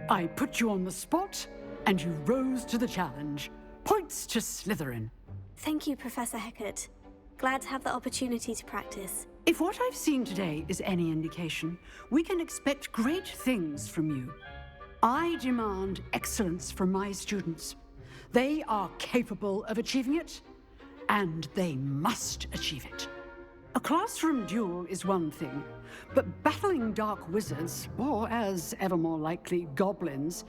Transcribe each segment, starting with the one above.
I put you on the spot, and you rose to the challenge. Points to Slytherin. Thank you, Professor Hecat. Glad to have the opportunity to practice. If what I've seen today is any indication, we can expect great things from you. I demand excellence from my students. They are capable of achieving it, and they must achieve it. A classroom duel is one thing, but battling dark wizards, or as ever more likely, goblins,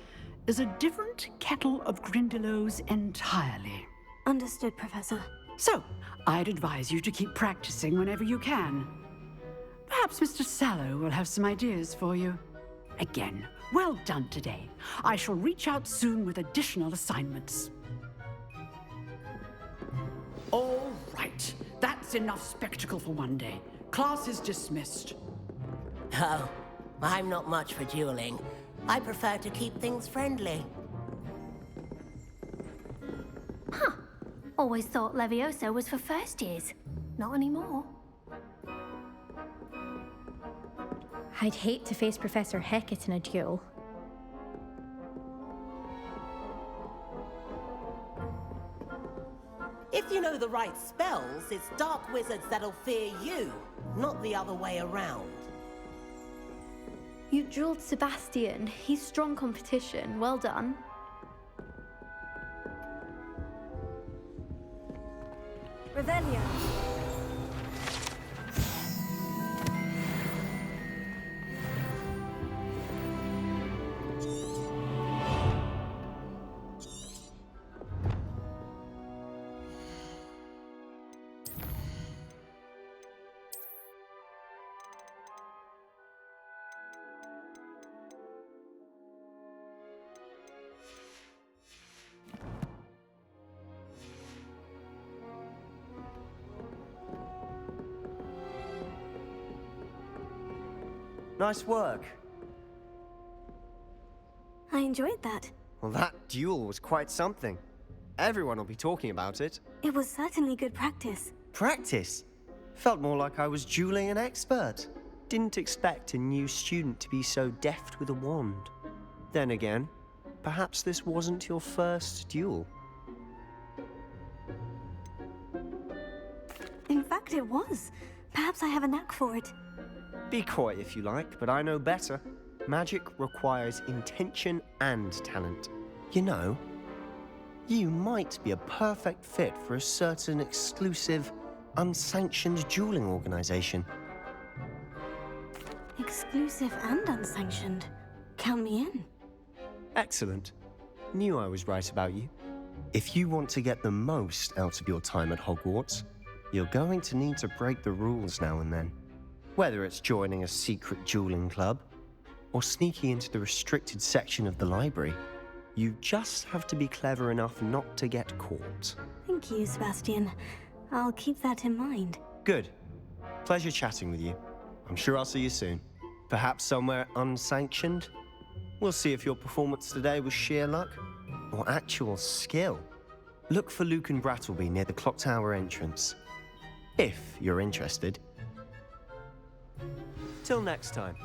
is a different kettle of Grindylows entirely. Understood, Professor. So, I'd advise you to keep practicing whenever you can. Perhaps Mr. Sallow will have some ideas for you. Again, well done today. I shall reach out soon with additional assignments. All right, that's enough spectacle for one day. Class is dismissed. Oh, I'm not much for dueling. I prefer to keep things friendly. Huh. Always thought Leviosa was for first years. Not anymore. I'd hate to face Professor Hecat in a duel. If you know the right spells, it's dark wizards that'll fear you, not the other way around. You drilled Sebastian. He's strong competition. Well done. Revelio. Nice work. I enjoyed that. Well, that duel was quite something. Everyone will be talking about it. It was certainly good practice. Practice? Felt more like I was dueling an expert. Didn't expect a new student to be so deft with a wand. Then again, perhaps this wasn't your first duel. In fact, it was. Perhaps I have a knack for it. Be coy if you like, but I know better. Magic requires intention and talent. You know, you might be a perfect fit for a certain exclusive, unsanctioned dueling organization. Exclusive and unsanctioned. Count me in. Excellent. Knew I was right about you. If you want to get the most out of your time at Hogwarts, you're going to need to break the rules now and then. Whether it's joining a secret dueling club or sneaking into the restricted section of the library, you just have to be clever enough not to get caught. Thank you, Sebastian. I'll keep that in mind. Good. Pleasure chatting with you. I'm sure I'll see you soon. Perhaps somewhere unsanctioned? We'll see if your performance today was sheer luck or actual skill. Look for Luke and Brattleby near the clock tower entrance. If you're interested. Till next time.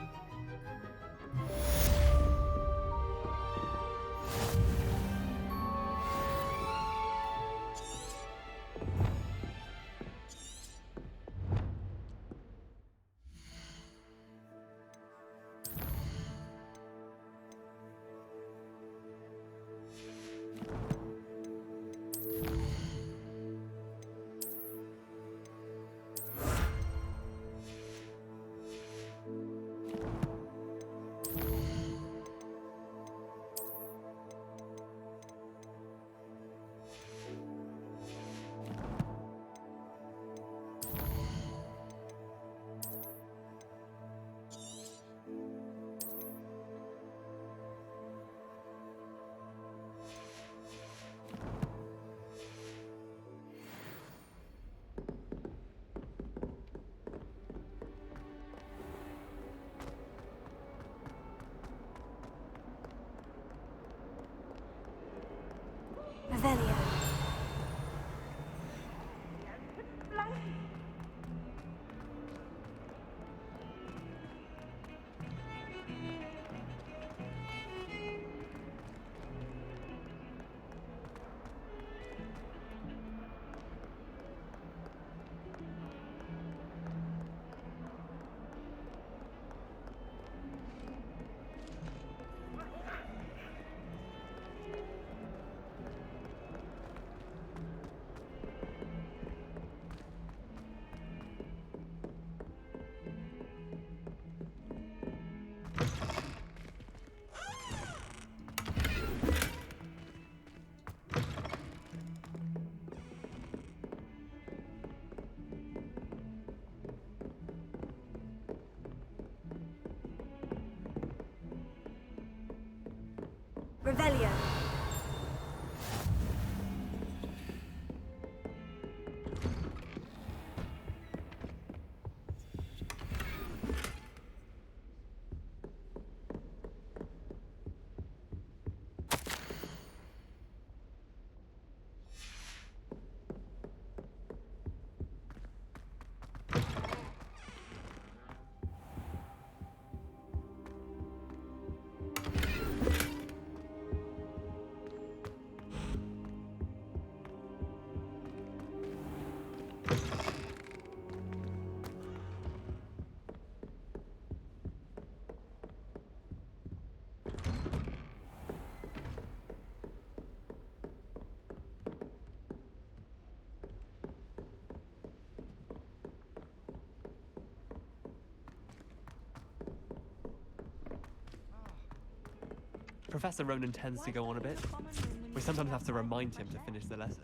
Revelio. Professor Ronan tends to go on a bit. We sometimes have to remind him to finish the lesson.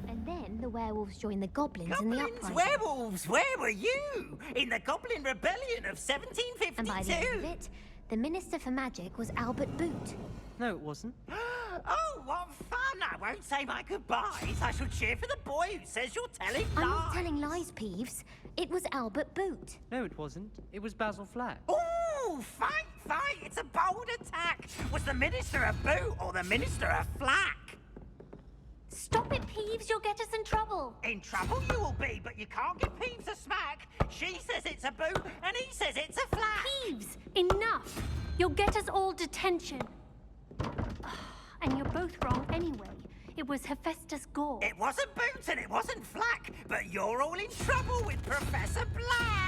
And then the werewolves joined the goblins in the Goblins, uprising. werewolves, where were you? In the Goblin Rebellion of 1752? And by the end of it, the Minister for Magic was Albert Boot. No, it wasn't. Oh, what fun! I won't say my goodbyes. I shall cheer for the boy who says you're telling lies. I'm not telling lies, Peeves. It was Albert Boot. No, it wasn't. It was Basil Flack. Ooh, fight! It's a bold attack. Was the Minister a boot or the Minister a flack? Stop it, Peeves. You'll get us in trouble. In trouble you will be, but you can't give Peeves a smack. She says it's a boot, and he says it's a flack. Peeves, enough. You'll get us all detention. And you're both wrong anyway. It was Hephaestus Gore. It wasn't boot and it wasn't flack, but you're all in trouble with Professor Black.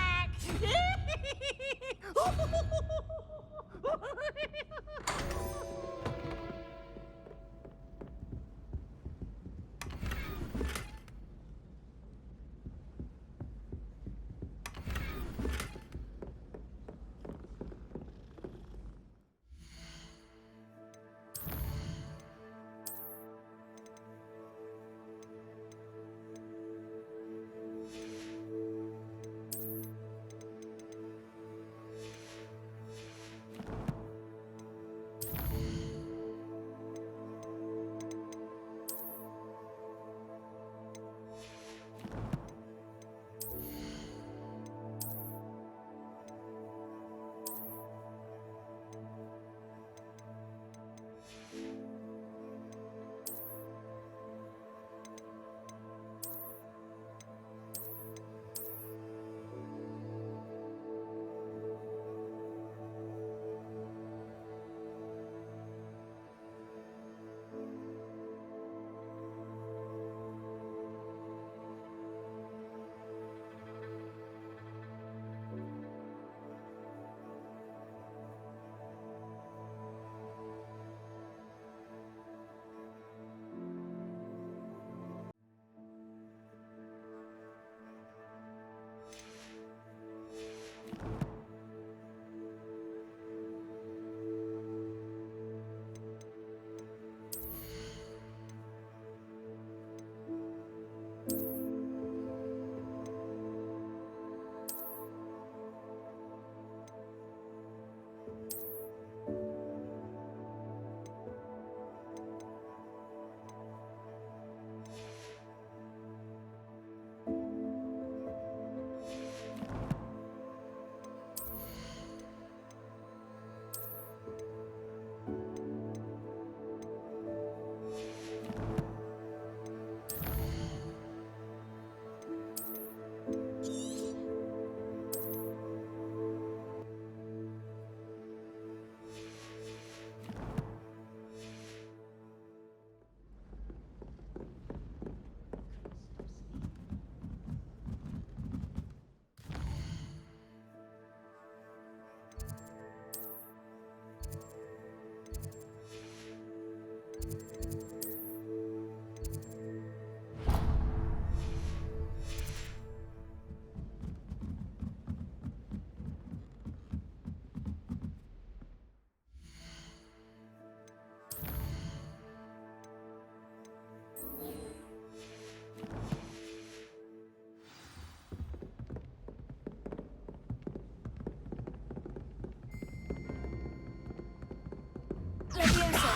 Leviosa!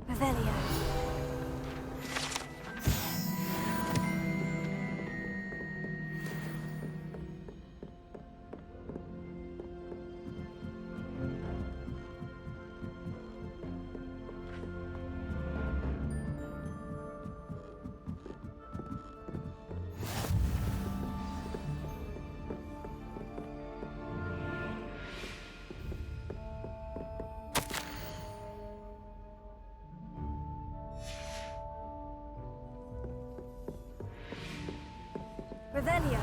Revelio. Revelio.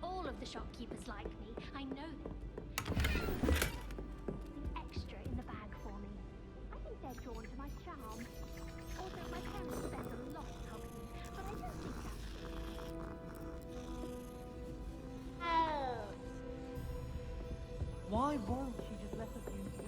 All of the shopkeepers like me. I know them. Something extra in the bag for me. I think they're drawn to my charm. Also, my parents spend a lot helping me, but I don't think that's... Why won't she just let us in peace?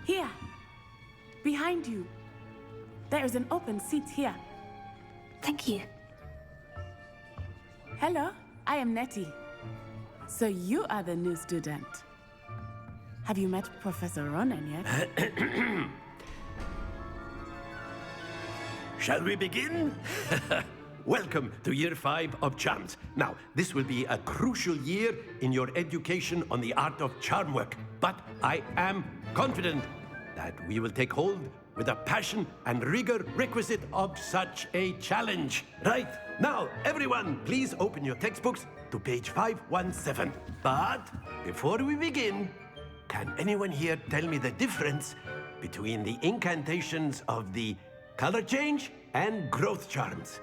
Here, behind you. There is an open seat here. Thank you. Hello, I am Nettie. So you are the new student. Have you met Professor Ronan yet? Shall we begin? Welcome to Year 5 of Charms. Now, this will be a crucial year in your education on the art of charm work, but I am confident that we will take hold with the passion and rigor requisite of such a challenge. Right, now, everyone, please open your textbooks to page 517. But before we begin, can anyone here tell me the difference between the incantations of the color change and growth charms?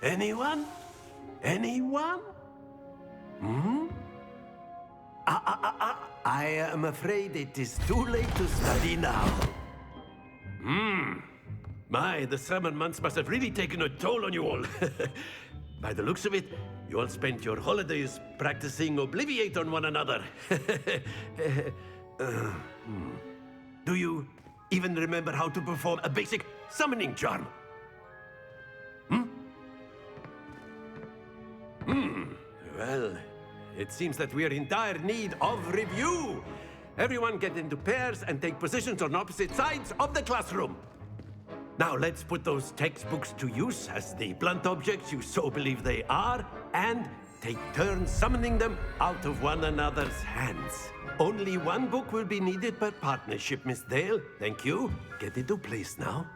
Anyone? Anyone? I am afraid it is too late to study now. My, the summer months must have really taken a toll on you all. By the looks of it, you all spent your holidays practicing Obliviate on one another. Do you even remember how to perform a basic summoning charm? Well, it seems that we are in dire need of review. Everyone get into pairs and take positions on opposite sides of the classroom. Now let's put those textbooks to use as the blunt objects you so believe they are, and take turns summoning them out of one another's hands. Only one book will be needed per partnership, Miss Dale. Thank you. Get into place now.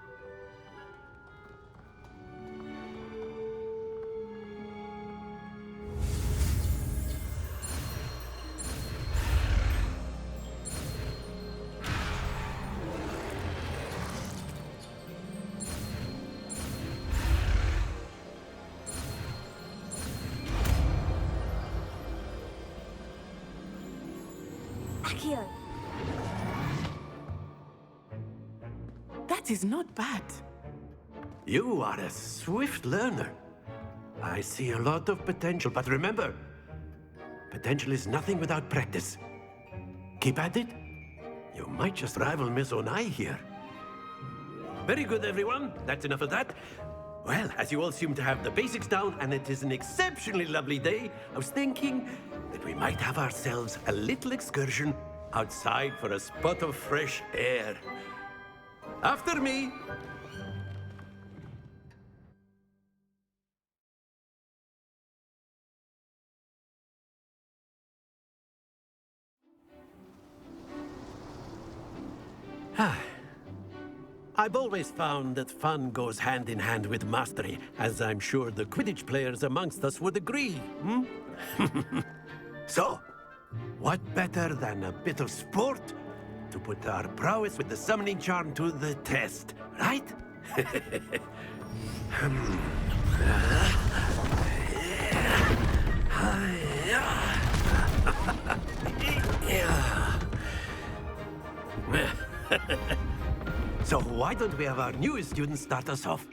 Accio. That is not bad. You are a swift learner. I see a lot of potential, but remember, potential is nothing without practice. Keep at it. You might just rival Miss Onai here. Very good, everyone. That's enough of that. Well, as you all seem to have the basics down, and it is an exceptionally lovely day, I was thinking that we might have ourselves a little excursion outside for a spot of fresh air. After me. I've always found that fun goes hand in hand with mastery, as I'm sure the Quidditch players amongst us would agree. So, what better than a bit of sport to put our prowess with the summoning charm to the test, right? So why don't we have our newest student start us off?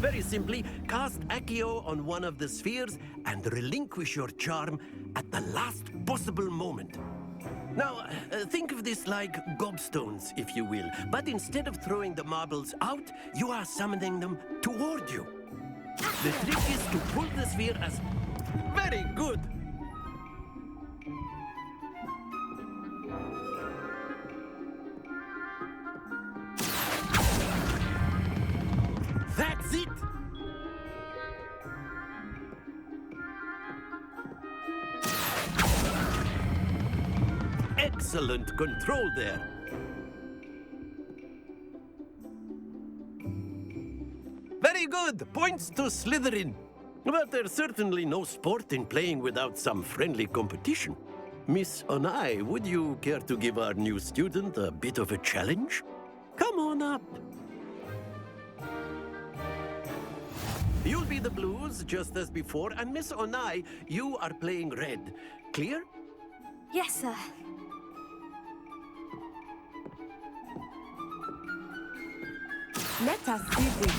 Very simply, cast Accio on one of the spheres and relinquish your charm at the last possible moment. Now, think of this like gobstones, if you will, but instead of throwing the marbles out, you are summoning them toward you. The trick is to pull the sphere as... Very good! That's it! Excellent control there. Very good! Points to Slytherin. But there's certainly no sport in playing without some friendly competition. Miss Onai, would you care to give our new student a bit of a challenge? Come on up. You'll be the blues, just as before, and Miss Onai, you are playing red. Clear? Yes, sir. Let us see this.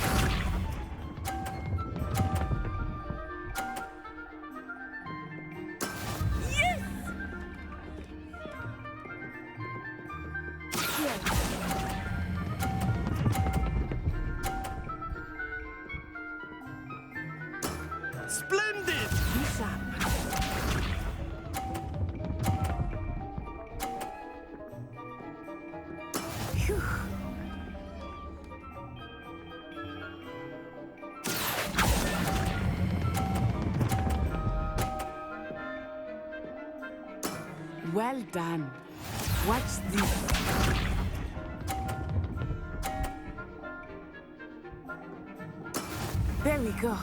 Splendid! Well done. Watch this. There we go.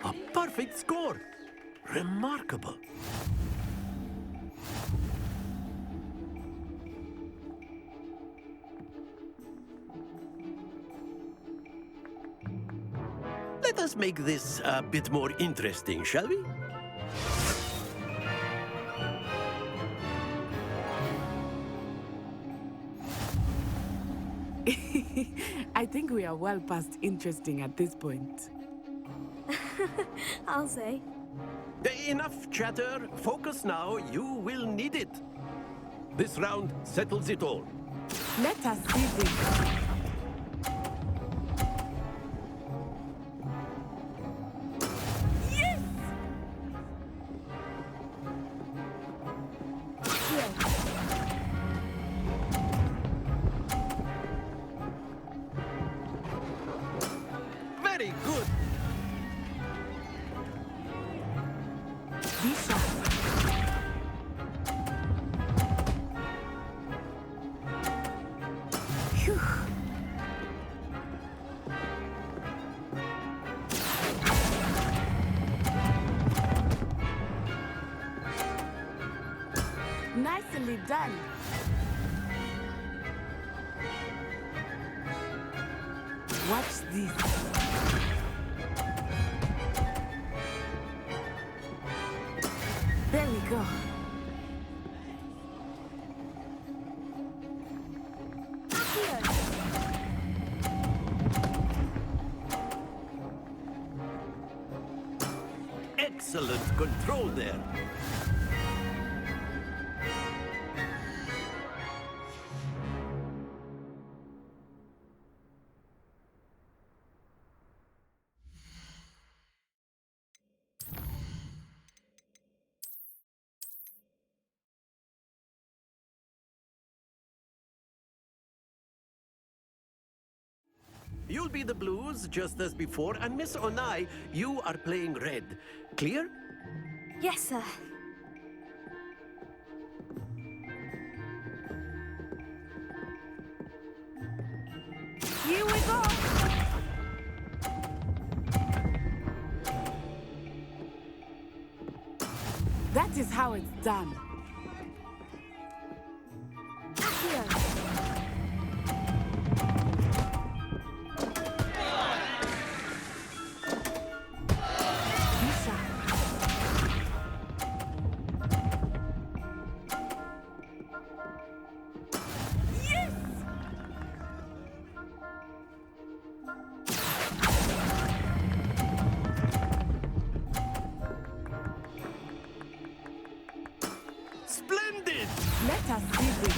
A perfect score. Remarkable. Let us make this a bit more interesting, shall we? I think we are well past interesting at this point. I'll say. Enough chatter. Focus now. You will need it. This round settles it all. Let us see this. Yes! Very good. Be sharp. Phew. Nicely done. Watch this. There we go. Excellent control there. You'll be the blues, just as before, and Miss Onai, you are playing red. Clear? Yes, sir. Here we go. That is how it's done. Be sharp. Yes! Splendid! Let us see this.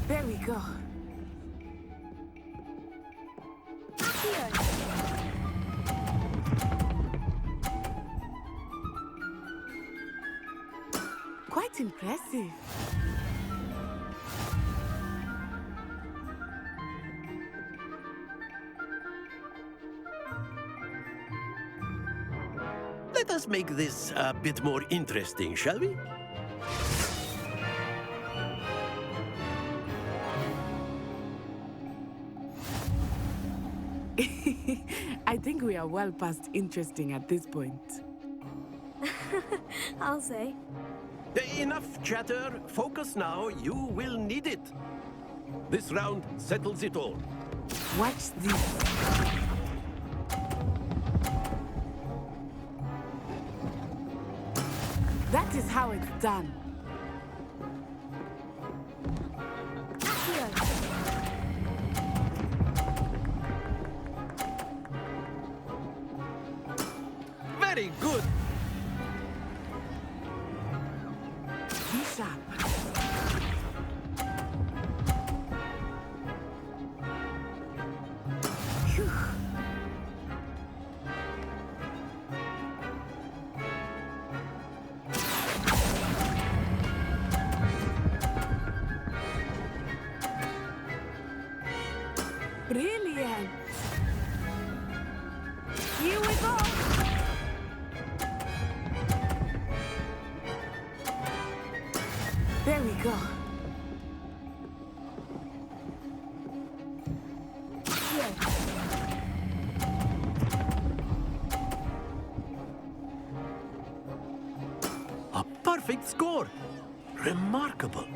There we go. Quite impressive. Let us make this a bit more interesting, shall we? I think we are well past interesting at this point. I'll say. Enough chatter. Focus now. You will need it. This round settles it all. Watch this. That is how it's done. Very good. Be sharp. Phew. brilliant! Here we go! There we go. A perfect score! Remarkable.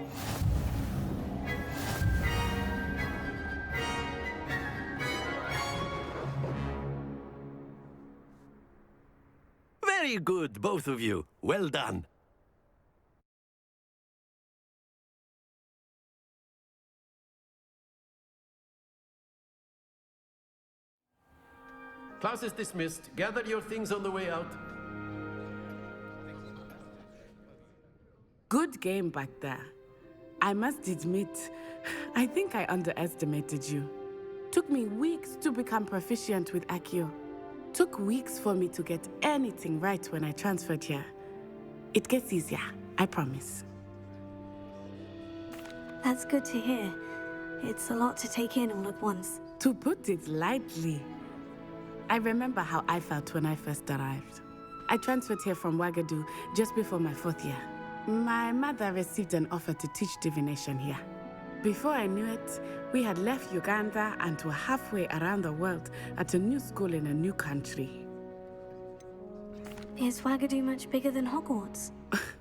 Very good, both of you. Well done. Class is dismissed. Gather your things on the way out. Good game back there. I must admit, I think I underestimated you. Took me weeks to become proficient with Accio. Took weeks for me to get anything right when I transferred here. It gets easier, I promise. That's good to hear. It's a lot to take in all at once. To put it lightly, I remember how I felt when I first arrived. I transferred here from Ouagadougou just before my 4th year. My mother received an offer to teach divination here. Before I knew it, we had left Uganda and were halfway around the world at a new school in a new country. Is Ouagadougou much bigger than Hogwarts?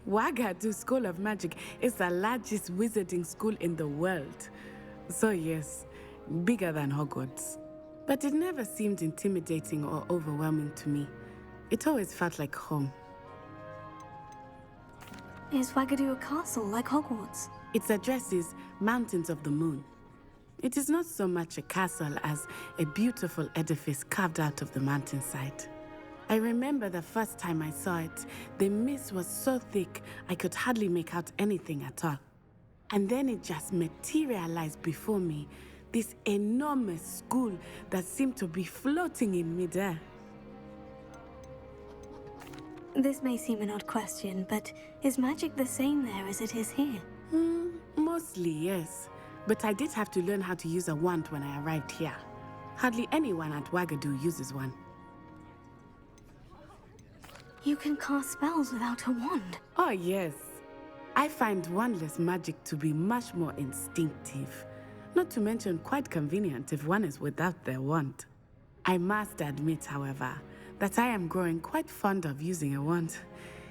Ouagadougou School of Magic is the largest wizarding school in the world. So yes, bigger than Hogwarts. But it never seemed intimidating or overwhelming to me. It always felt like home. Is Ouagadougou a castle like Hogwarts? Its address is Mountains of the Moon. It is not so much a castle as a beautiful edifice carved out of the mountainside. I remember the first time I saw it, the mist was so thick I could hardly make out anything at all. And then it just materialized before me, this enormous school that seemed to be floating in midair. This may seem an odd question, but is magic the same there as it is here? Mostly, yes. But I did have to learn how to use a wand when I arrived here. Hardly anyone at Ouagadougou uses one. You can cast spells without a wand? Oh, yes. I find wandless magic to be much more instinctive. Not to mention quite convenient if one is without their wand. I must admit, however, that I am growing quite fond of using a wand.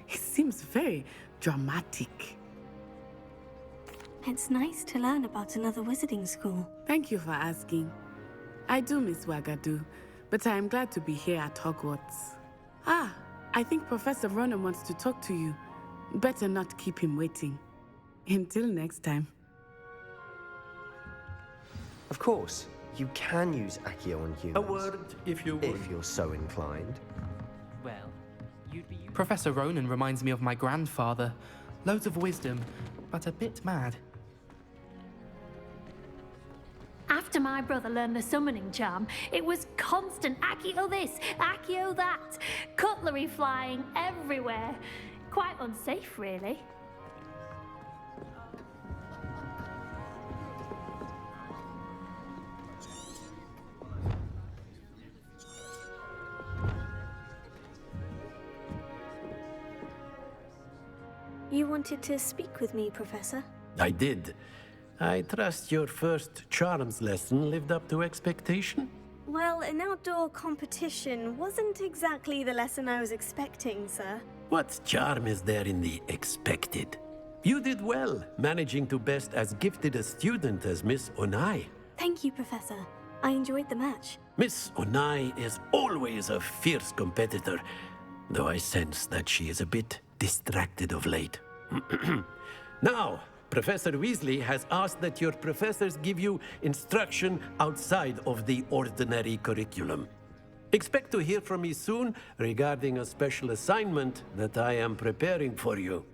It seems very dramatic. It's nice to learn about another wizarding school. Thank you for asking. I do miss Ouagadougou, but I am glad to be here at Hogwarts. Ah, I think Professor Ronan wants to talk to you. Better not keep him waiting. Until next time. Of course, you can use Accio on humans. A word, if you would. If you're so inclined. Well, you'd be... Professor Ronan reminds me of my grandfather. Loads of wisdom, but a bit mad. After my brother learned the summoning charm, it was constant Accio this, Accio that, cutlery flying everywhere. Quite unsafe, really. You wanted to speak with me, Professor? I did. I trust your first charms lesson lived up to expectation? Well, an outdoor competition wasn't exactly the lesson I was expecting, sir. What charm is there in the expected? You did well, managing to best as gifted a student as Miss Onai. Thank you, Professor. I enjoyed the match. Miss Onai is always a fierce competitor, though I sense that she is a bit distracted of late. Now, Professor Weasley has asked that your professors give you instruction outside of the ordinary curriculum. Expect to hear from me soon regarding a special assignment that I am preparing for you.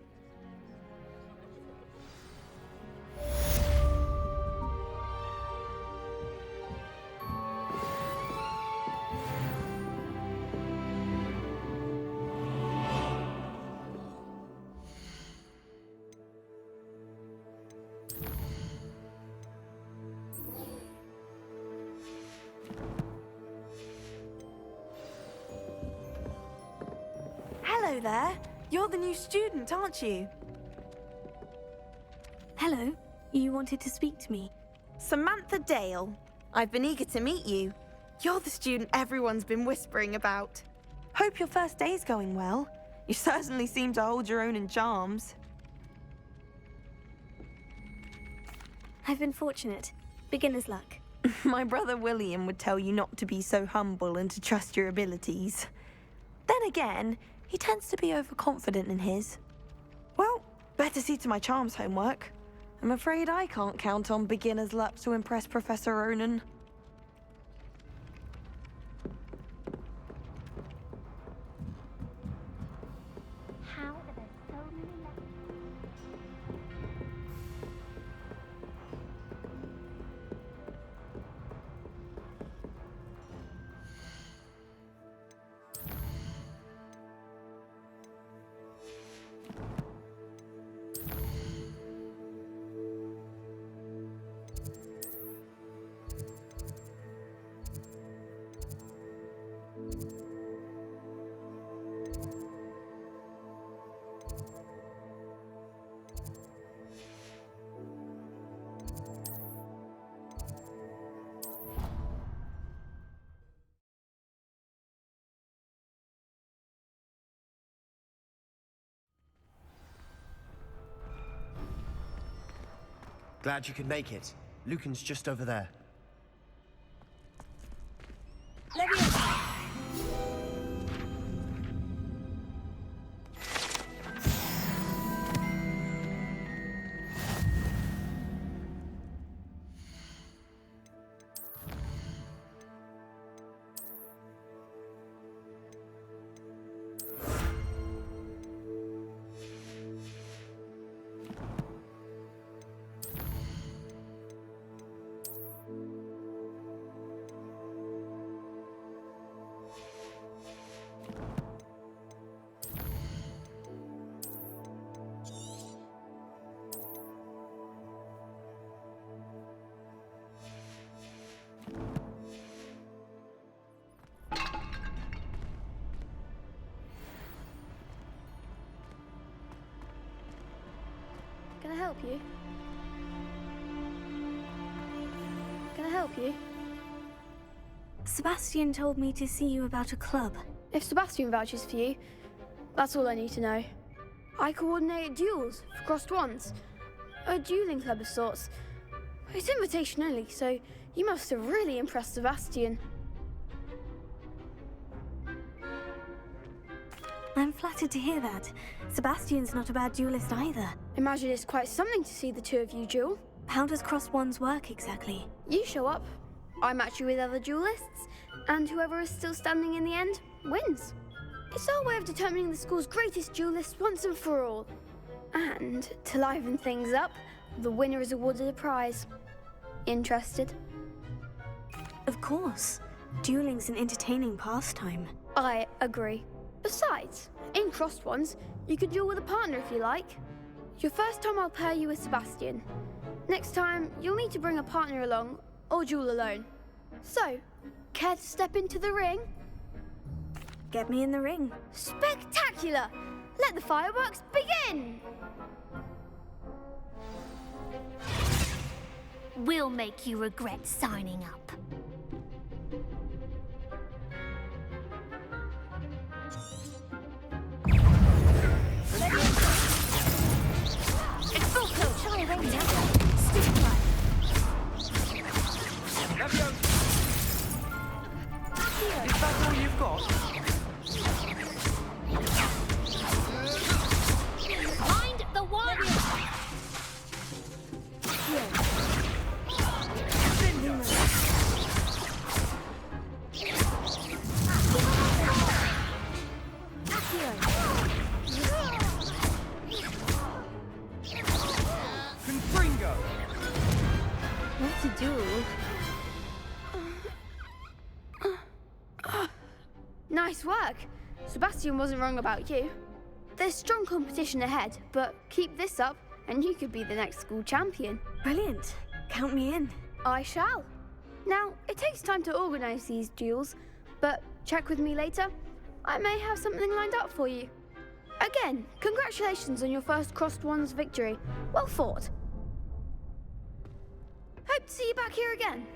Hello there. You're the new student, aren't you? Hello. You wanted to speak to me? Samantha Dale. I've been eager to meet you. You're the student everyone's been whispering about. Hope your first day's going well. You certainly seem to hold your own in charms. I've been fortunate. Beginner's luck. My brother William would tell you not to be so humble and to trust your abilities. Then again, he tends to be overconfident in his. Well, better see to my charms homework. I'm afraid I can't count on beginner's luck to impress Professor Ronan. How are there so many left? Glad you could make it. Lucan's just over there. Can I help you? Can I help you? Sebastian told me to see you about a club. If Sebastian vouches for you, that's all I need to know. I coordinate duels for crossed wands. A dueling club of sorts. It's invitation only, so you must have really impressed Sebastian. I'm flattered to hear that. Sebastian's not a bad duelist either. Imagine it's quite something to see the two of you duel. How does crossed wands work exactly? You show up, I match you with other duelists, and whoever is still standing in the end wins. It's our way of determining the school's greatest duelist once and for all. And to liven things up, the winner is awarded a prize. Interested? Of course. Dueling's an entertaining pastime. I agree. Besides, in crossed ones, you could duel with a partner if you like. Your first time I'll pair you with Sebastian. Next time, you'll need to bring a partner along, or duel alone. So, care to step into the ring? Get me in the ring. Spectacular! Let the fireworks begin! We'll make you regret signing up. It's full tilt! Sorry, wait now. Stick right. Is that all you've got? Mind the warrior! Confringo! What to do? Nice work. Sebastian wasn't wrong about you. There's strong competition ahead, but keep this up and you could be the next school champion. Brilliant. Count me in. I shall. Now, it takes time to organise these duels, but check with me later. I may have something lined up for you. Again, congratulations on your first Crossed Wands victory. Well fought. Hope to see you back here again.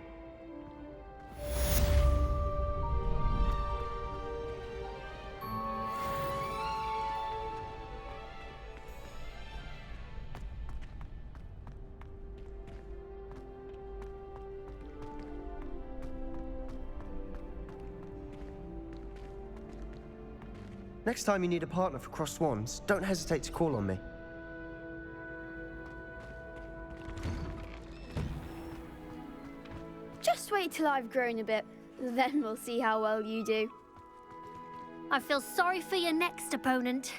Next time you need a partner for Crossed Wands, don't hesitate to call on me. Just wait till I've grown a bit, then we'll see how well you do. I feel sorry for your next opponent.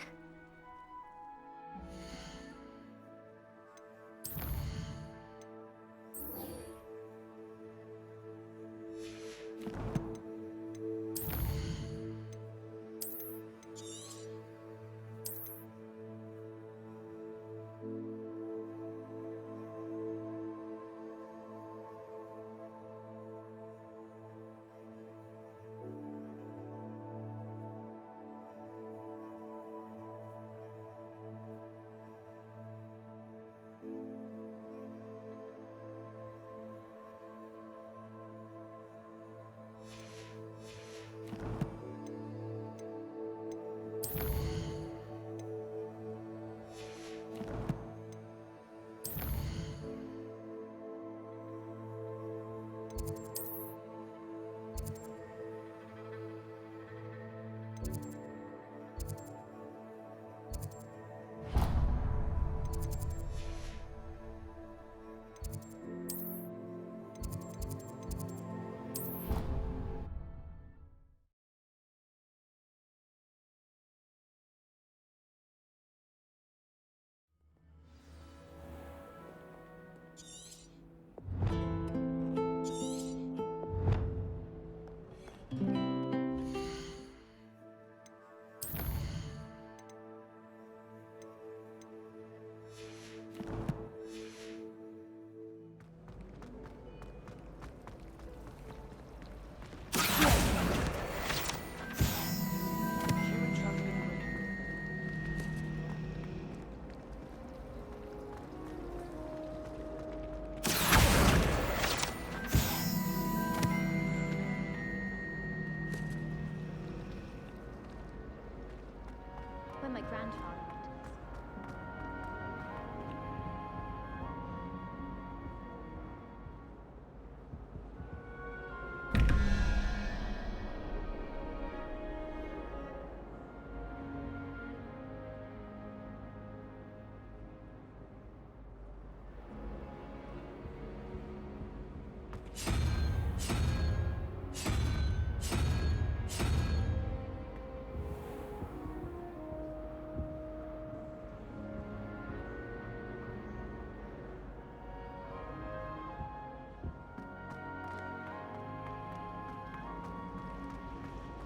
When my grandfather went to this.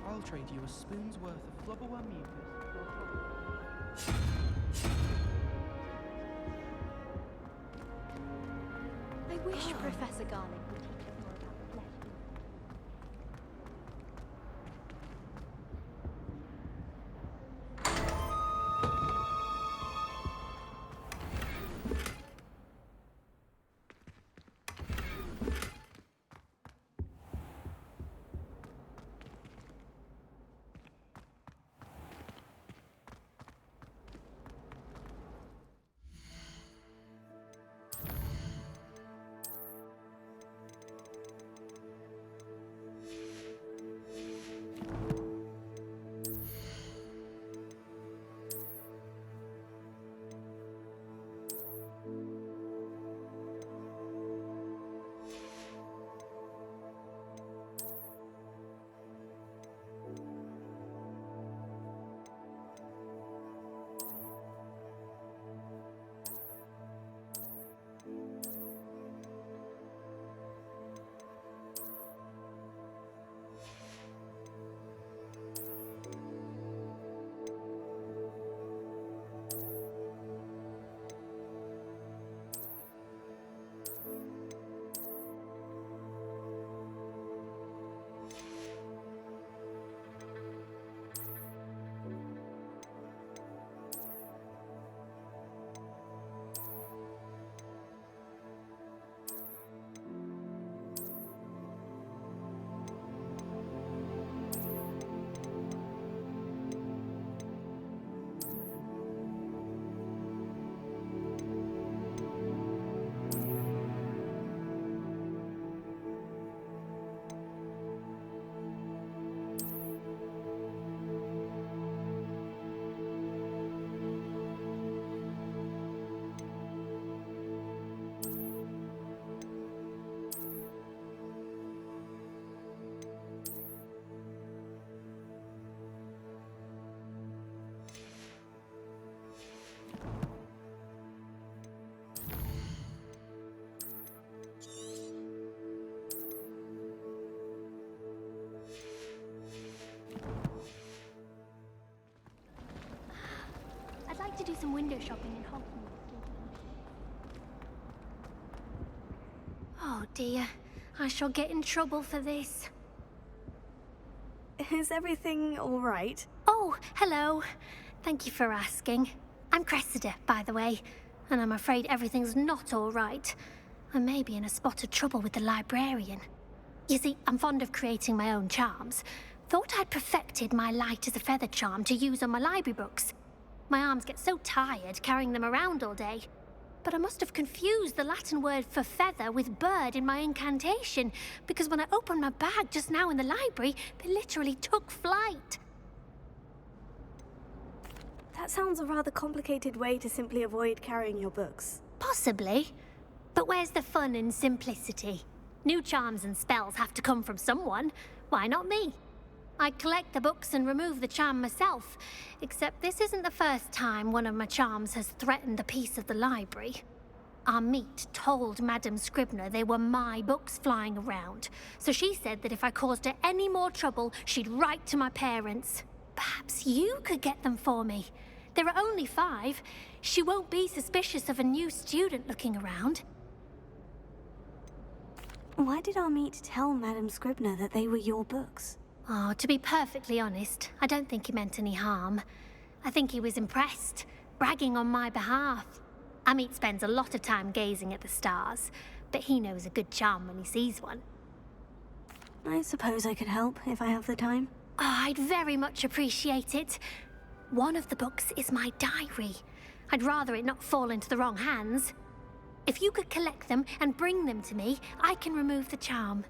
I'll trade you a spoon's worth of flubberworm mucus for a I wish Professor Garlick would teach us more about the flesh. some window shopping in Hogwarts. Oh dear, I shall get in trouble for this. Is everything all right? Oh, hello. Thank you for asking. I'm Cressida, by the way, and I'm afraid everything's not all right. I may be in a spot of trouble with the librarian. You see, I'm fond of creating my own charms. Thought I'd perfected my light as a feather charm to use on my library books. My arms get so tired carrying them around all day. But I must have confused the Latin word for feather with bird in my incantation, because when I opened my bag just now in the library, they literally took flight. That sounds a rather complicated way to simply avoid carrying your books. Possibly. But where's the fun in simplicity? New charms and spells have to come from someone. Why not me? I collect the books and remove the charm myself, except this isn't the first time one of my charms has threatened a piece of the library. Our meet told Madame Scribner they were my books flying around, so she said that if I caused her any more trouble, she'd write to my parents. Perhaps you could get them for me. There are only 5. She won't be suspicious of a new student looking around. Why did our meet tell Madame Scribner that they were your books? Oh, to be perfectly honest, I don't think he meant any harm. I think he was impressed, bragging on my behalf. Amit spends a lot of time gazing at the stars, but he knows a good charm when he sees one. I suppose I could help if I have the time. Oh, I'd very much appreciate it. One of the books is my diary. I'd rather it not fall into the wrong hands. If you could collect them and bring them to me, I can remove the charm.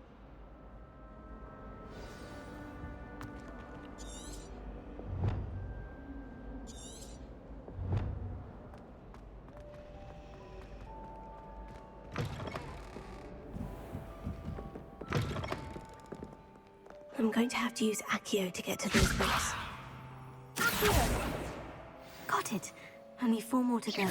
I'm going to have to use Accio to get to those books. Accio! Got it. Only 4 more to go.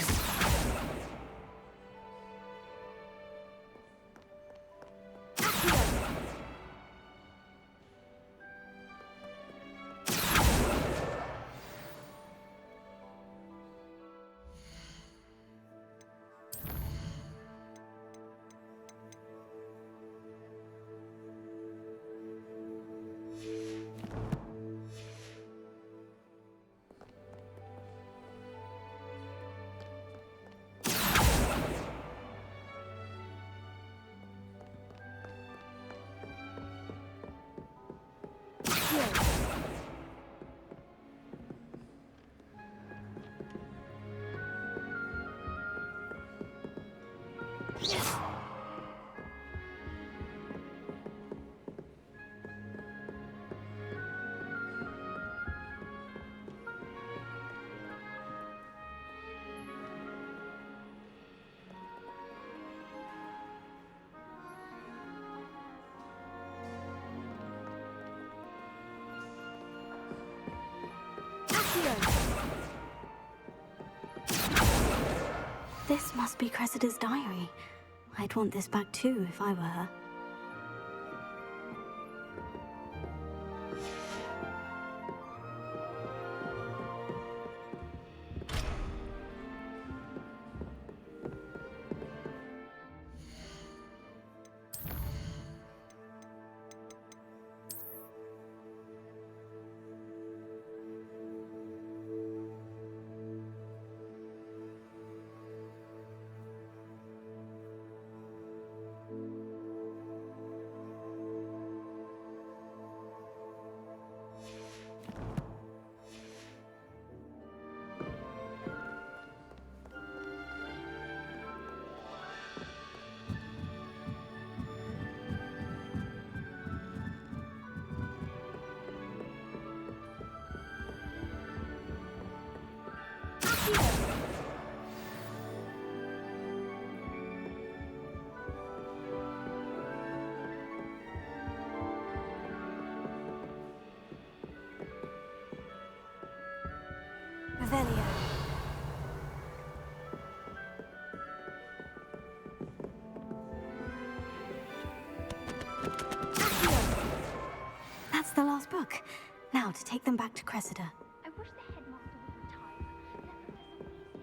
This must be Cressida's diary. I'd want this back too if I were her. Revelio. That's the last book. Now to take them back to Cressida. I wish the headmaster would retire. Let Professor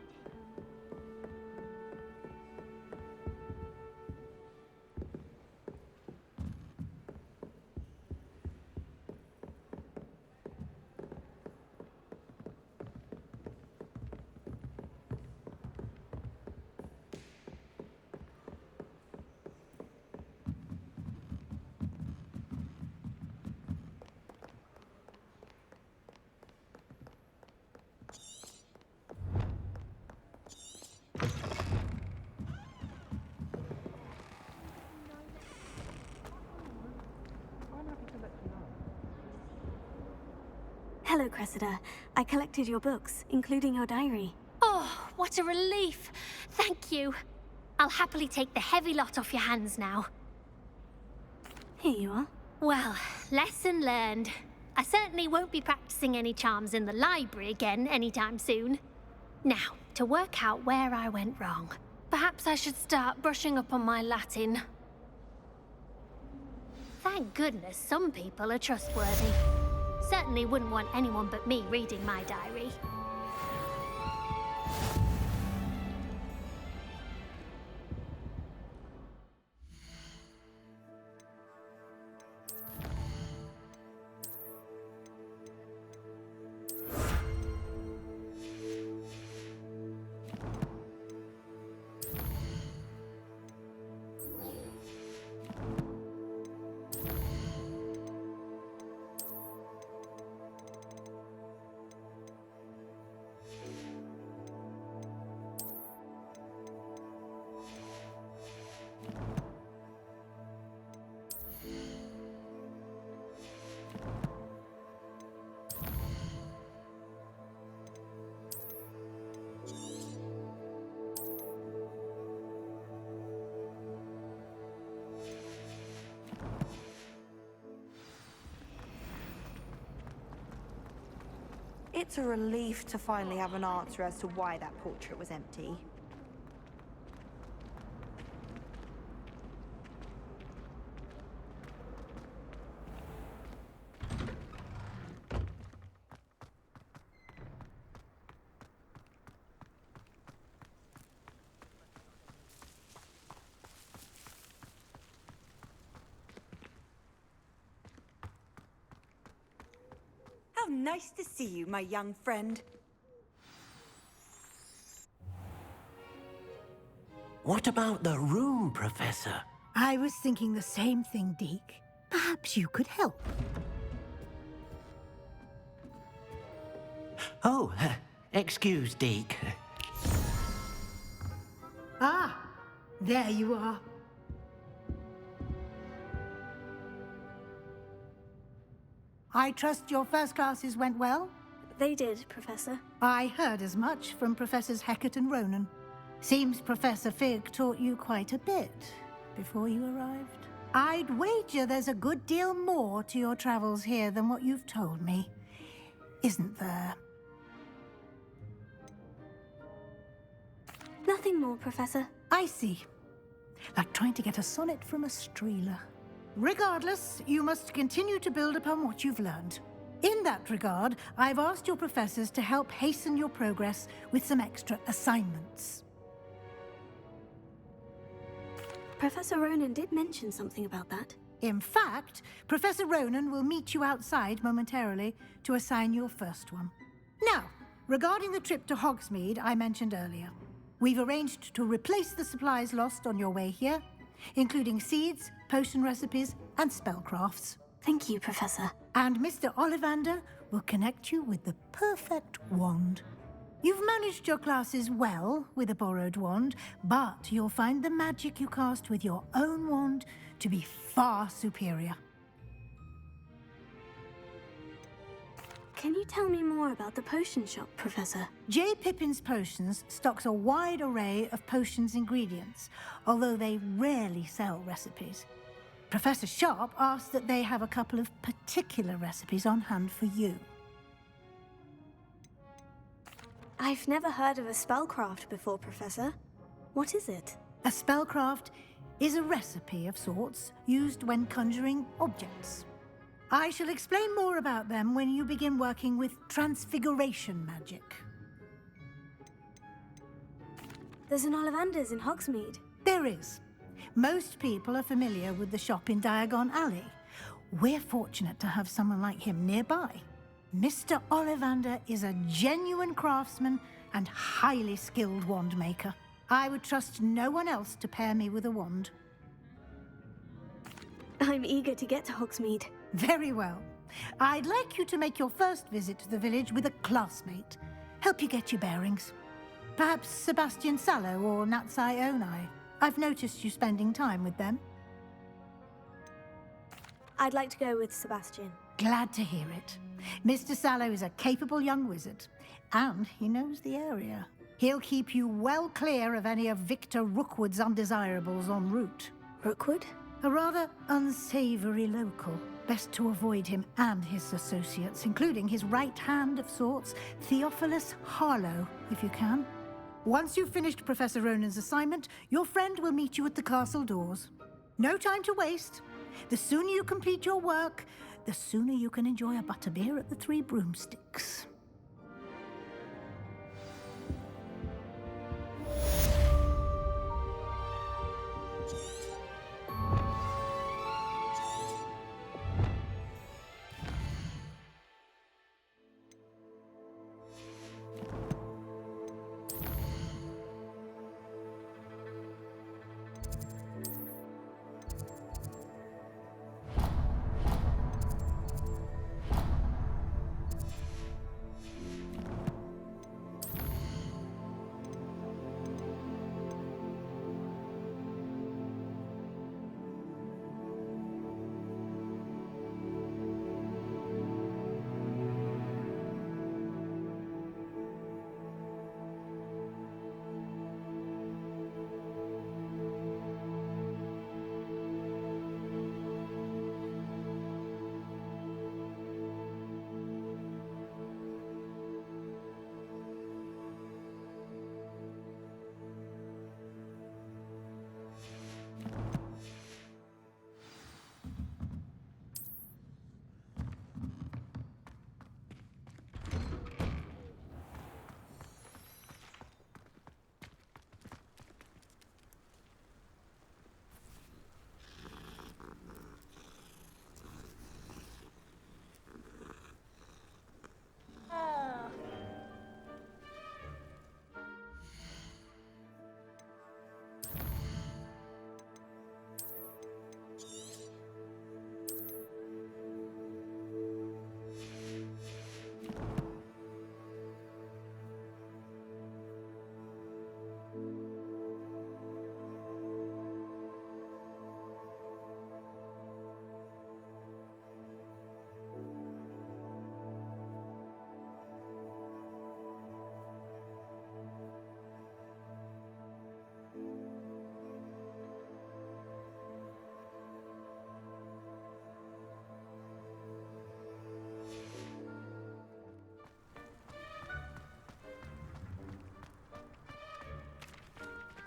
Hello, Cressida. I collected your books, including your diary. Oh, what a relief. Thank you. I'll happily take the heavy lot off your hands now. Here you are. Well, lesson learned. I certainly won't be practicing any charms in the library again anytime soon. Now, to work out where I went wrong. Perhaps I should start brushing up on my Latin. Thank goodness some people are trustworthy. Certainly wouldn't want anyone but me reading my diary. It's a relief to finally have an answer as to why that portrait was empty. How nice to see you, my young friend. What about the room, Professor? I was thinking the same thing, Deke. Perhaps you could help. Oh, excuse, Deke. Ah, there you are. I trust your first classes went well? They did, Professor. I heard as much from Professors Hecat and Ronan. Seems Professor Fig taught you quite a bit before you arrived. I'd wager there's a good deal more to your travels here than what you've told me. Isn't there? Nothing more, Professor. I see. Like trying to get a sonnet from a streeler. Regardless, you must continue to build upon what you've learned. In that regard, I've asked your professors to help hasten your progress with some extra assignments. Professor Ronan did mention something about that. In fact, Professor Ronan will meet you outside momentarily to assign your first one. Now, regarding the trip to Hogsmeade I mentioned earlier, we've arranged to replace the supplies lost on your way here, including seeds, potion recipes, and spellcrafts. Thank you, Professor. And Mr. Ollivander will connect you with the perfect wand. You've managed your classes well with a borrowed wand, but you'll find the magic you cast with your own wand to be far superior. Can you tell me more about the potion shop, Professor? J. Pippin's Potions stocks a wide array of potions ingredients, although they rarely sell recipes. Professor Sharp asked that they have a couple of particular recipes on hand for you. I've never heard of a spellcraft before, Professor. What is it? A spellcraft is a recipe of sorts used when conjuring objects. I shall explain more about them when you begin working with transfiguration magic. There's an Ollivander's in Hogsmeade. There is. Most people are familiar with the shop in Diagon Alley. We're fortunate to have someone like him nearby. Mr. Ollivander is a genuine craftsman and highly skilled wand maker. I would trust no one else to pair me with a wand. I'm eager to get to Hogsmeade. Very well. I'd like you to make your first visit to the village with a classmate. Help you get your bearings. Perhaps Sebastian Sallow or Natsai Onai. I've noticed you spending time with them. I'd like to go with Sebastian. Glad to hear it. Mr. Sallow is a capable young wizard, and he knows the area. He'll keep you well clear of any of Victor Rookwood's undesirables en route. Rookwood? A rather unsavory local. Best to avoid him and his associates, including his right hand of sorts, Theophilus Harlow, if you can. Once you've finished Professor Ronan's assignment, your friend will meet you at the castle doors. No time to waste. The sooner you complete your work, the sooner you can enjoy a butterbeer at the Three Broomsticks.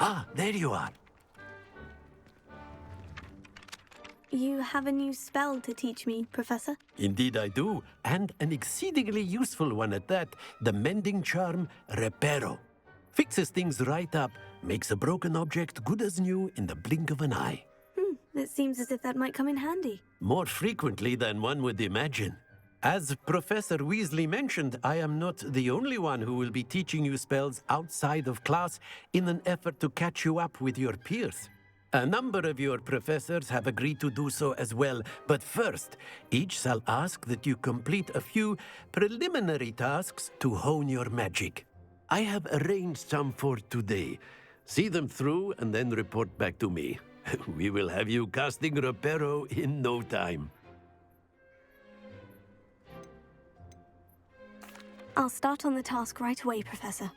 Ah, there you are. You have a new spell to teach me, Professor? Indeed I do, and an exceedingly useful one at that, the mending charm Reparo. Fixes things right up, makes a broken object good as new in the blink of an eye. It seems as if that might come in handy. More frequently than one would imagine. As Professor Weasley mentioned, I am not the only one who will be teaching you spells outside of class in an effort to catch you up with your peers. A number of your professors have agreed to do so as well, but first, each shall ask that you complete a few preliminary tasks to hone your magic. I have arranged some for today. See them through and then report back to me. We will have you casting Reparo in no time. I'll start on the task right away, Professor.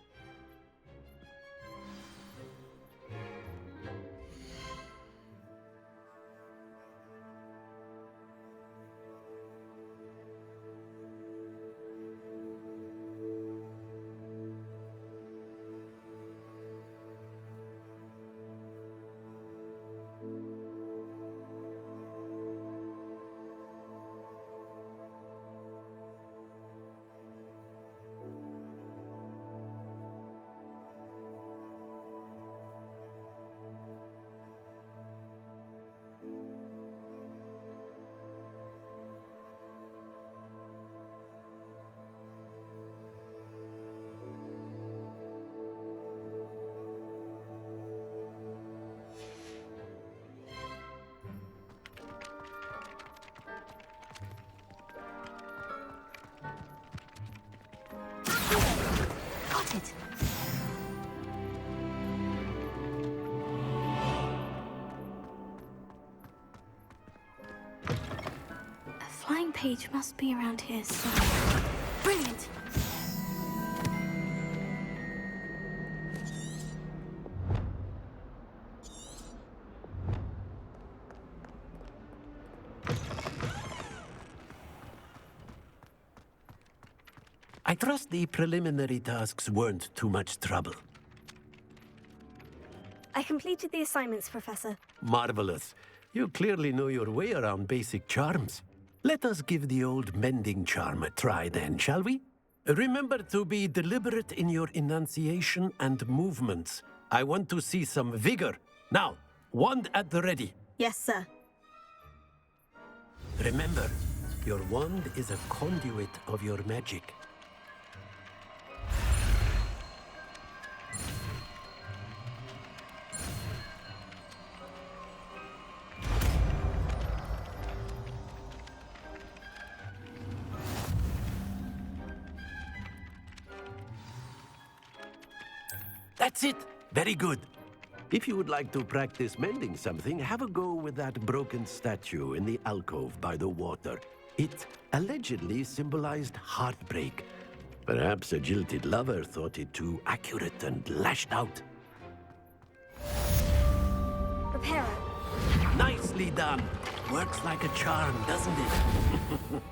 Got it. A flying page must be around here somewhere. Brilliant! I trust the preliminary tasks weren't too much trouble. I completed the assignments, Professor. Marvelous. You clearly know your way around basic charms. Let us give the old mending charm a try then, shall we? Remember to be deliberate in your enunciation and movements. I want to see some vigor. Now, wand at the ready. Yes, sir. Remember, your wand is a conduit of your magic. That's it! Very good. If you would like to practice mending something, have a go with that broken statue in the alcove by the water. It allegedly symbolized heartbreak. Perhaps a jilted lover thought it too accurate and lashed out. Reparo. Nicely done. Works like a charm, doesn't it?